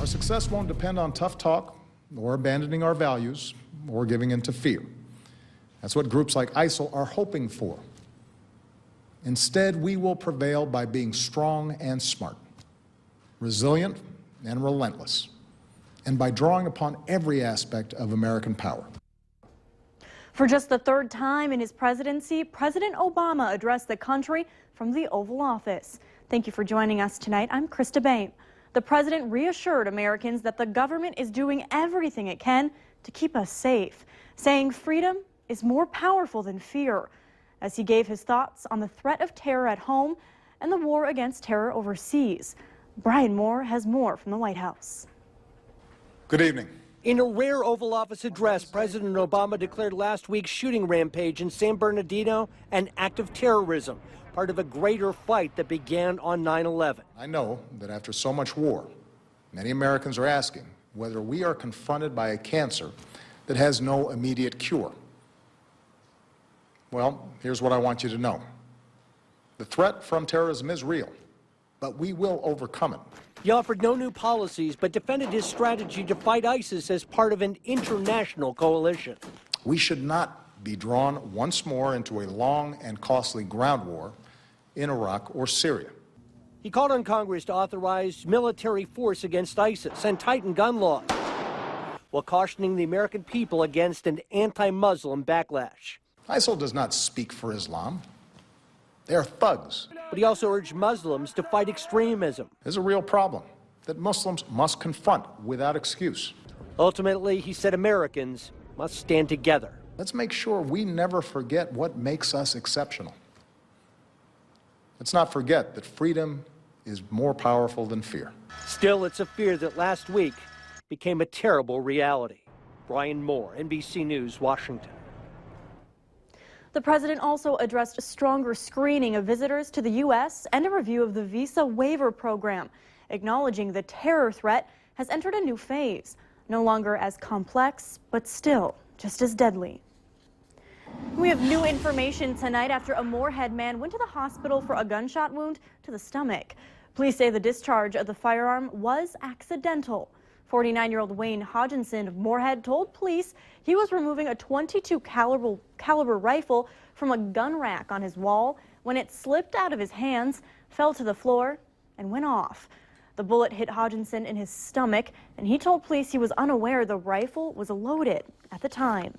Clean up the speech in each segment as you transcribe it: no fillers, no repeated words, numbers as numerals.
Our success won't depend on tough talk or abandoning our values or giving in to fear. That's what groups like ISIL are hoping for. Instead, we will prevail by being strong and smart, resilient and relentless, and by drawing upon every aspect of American power. For just the third time in his presidency, President Obama addressed the country from the Oval Office. Thank you for joining us tonight. I'm Krista Bain. The president reassured Americans that the government is doing everything it can to keep us safe, saying freedom is more powerful than fear, as he gave his thoughts on the threat of terror at home and the war against terror overseas. Brian Moore has more from the White House. Good evening. In a rare Oval Office address, President Obama declared last week's shooting rampage in San Bernardino an act of terrorism, part of a greater fight that began on 9/11. I know that after so much war, many Americans are asking whether we are confronted by a cancer that has no immediate cure. Well, here's what I want you to know. The threat from terrorism is real, but we will overcome it. He offered no new policies, but defended his strategy to fight ISIS as part of an international coalition. We should not be drawn once more into a long and costly ground war in Iraq or Syria. He called on Congress to authorize military force against ISIS and tighten gun laws, while cautioning the American people against an anti-Muslim backlash. ISIL does not speak for Islam. They are thugs. But he also urged Muslims to fight extremism. There's a real problem that Muslims must confront without excuse. Ultimately, he said Americans must stand together. Let's make sure we never forget what makes us exceptional. Let's not forget that freedom is more powerful than fear. Still, it's a fear that last week became a terrible reality. Brian Moore, NBC News, Washington. The president also addressed a stronger screening of visitors to the U.S. and a review of the visa waiver program, acknowledging the terror threat has entered a new phase, no longer as complex, but still just as deadly. We have new information tonight after a Moorhead man went to the hospital for a gunshot wound to the stomach. Police say the discharge of the firearm was accidental. 49-year-old Wayne Hodginson of Moorhead told police he was removing a .22 caliber rifle from a gun rack on his wall when it slipped out of his hands, fell to the floor, and went off. The bullet hit Hodginson in his stomach, and he told police he was unaware the rifle was loaded at the time.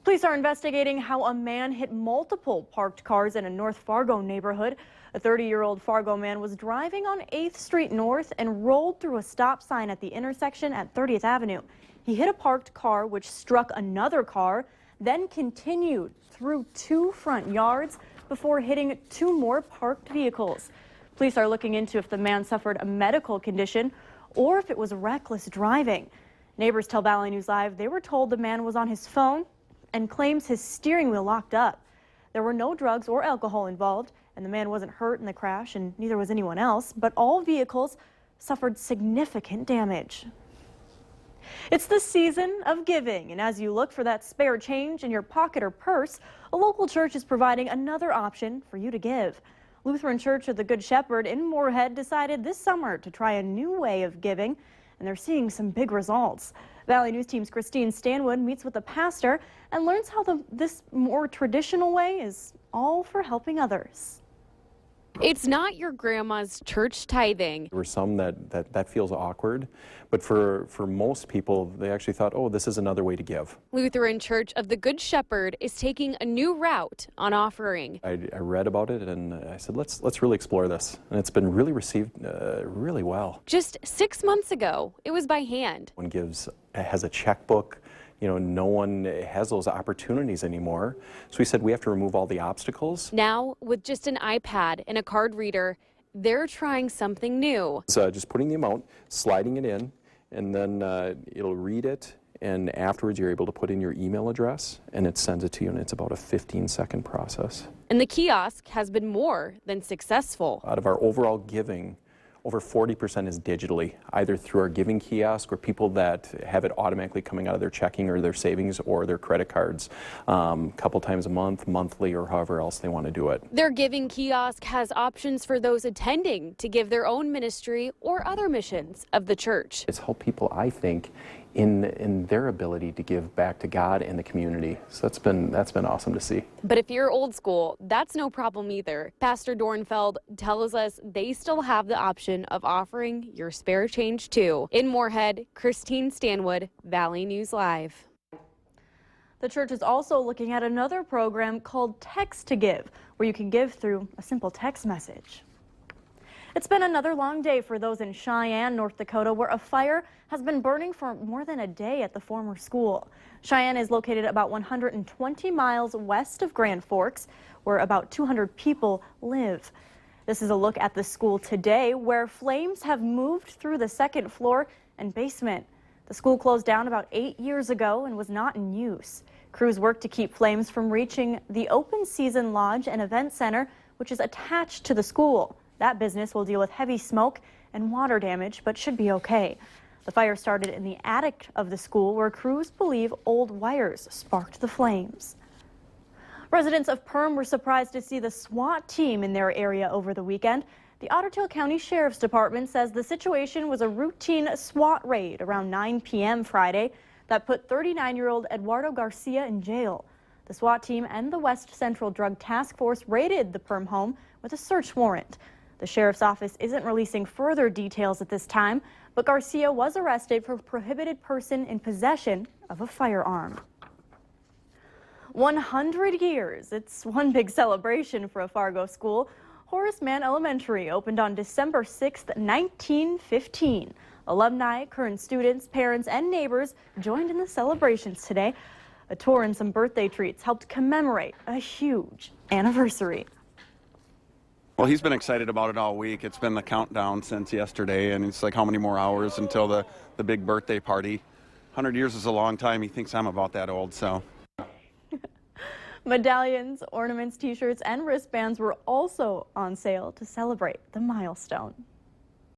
Police are investigating how a man hit multiple parked cars in a North Fargo neighborhood. A 30-year-old Fargo man was driving on 8th Street North and rolled through a stop sign at the intersection at 30th Avenue. He hit a parked car, which struck another car, then continued through 2 front yards before hitting 2 more parked vehicles. Police are looking into if the man suffered a medical condition or if it was reckless driving. Neighbors tell Valley News Live they were told the man was on his phone and claims his steering wheel locked up. There were no drugs or alcohol involved, and the man wasn't hurt in the crash, and neither was anyone else, but all vehicles suffered significant damage. It's the season of giving, and as you look for that spare change in your pocket or purse, a local church is providing another option for you to give. Lutheran Church of the Good Shepherd in Moorhead decided this summer to try a new way of giving, and they're seeing some big results. Valley News Team's Christine Stanwood meets with the pastor and learns how this more traditional way is all for helping others. It's not your grandma's church tithing. There were some that feels awkward, but for most people, they actually thought, oh, this is another way to give. Lutheran Church of the Good Shepherd is taking a new route on offering. I read about it and I said, let's really explore this. And it's been really received really well. Just 6 months ago, it was by hand. One has a checkbook. You know, no one has those opportunities anymore. So we said we have to remove all the obstacles. Now, with just an iPad and a card reader, they're trying something new. So just putting the amount, sliding it in, and then it'll read it, and afterwards you're able to put in your email address, and it sends it to you, and it's about a 15-second process. And the kiosk has been more than successful. Out of our overall giving, over 40% is digitally, either through our giving kiosk or people that have it automatically coming out of their checking or their savings or their credit cards a couple times a month, monthly, or however else they want to do it. Their giving kiosk has options for those attending to give their own ministry or other missions of the church. It's helped people, I think, in their ability to give back to God and the community. So that's been awesome to see. But if you're old school, that's no problem either. Pastor Dornfeld tells us they still have the option of offering your spare change too. In Moorhead, Christine Stanwood, Valley News Live. The church is also looking at another program called Text to Give, where you can give through a simple text message. It's been another long day for those in Cheyenne, North Dakota, where a fire has been burning for more than a day at the former school. Cheyenne is located about 120 miles west of Grand Forks, where about 200 people live. This is a look at the school today, where flames have moved through the second floor and basement. The school closed down about 8 years ago and was not in use. Crews worked to keep flames from reaching the Open Season Lodge and Event Center, which is attached to the school. That business will deal with heavy smoke and water damage, but should be okay. The fire started in the attic of the school, where crews believe old wires sparked the flames. Residents of Perm were surprised to see the SWAT team in their area over the weekend. The Otter Tail County Sheriff's Department says the situation was a routine SWAT raid around 9 p.m. Friday that put 39-year-old Eduardo Garcia in jail. The SWAT team and the West Central Drug Task Force raided the Perm home with a search warrant. The sheriff's office isn't releasing further details at this time, but Garcia was arrested for prohibited person in possession of a firearm. 100 years. It's one big celebration for a Fargo school. Horace Mann Elementary opened on December 6, 1915. Alumni, current students, parents, and neighbors joined in the celebrations today. A tour and some birthday treats helped commemorate a huge anniversary. Well, he's been excited about it all week. It's been the countdown since yesterday, and it's like how many more hours until the big birthday party. 100 years is a long time. He thinks I'm about that old, so. Medallions, ornaments, t-shirts, and wristbands were also on sale to celebrate the milestone.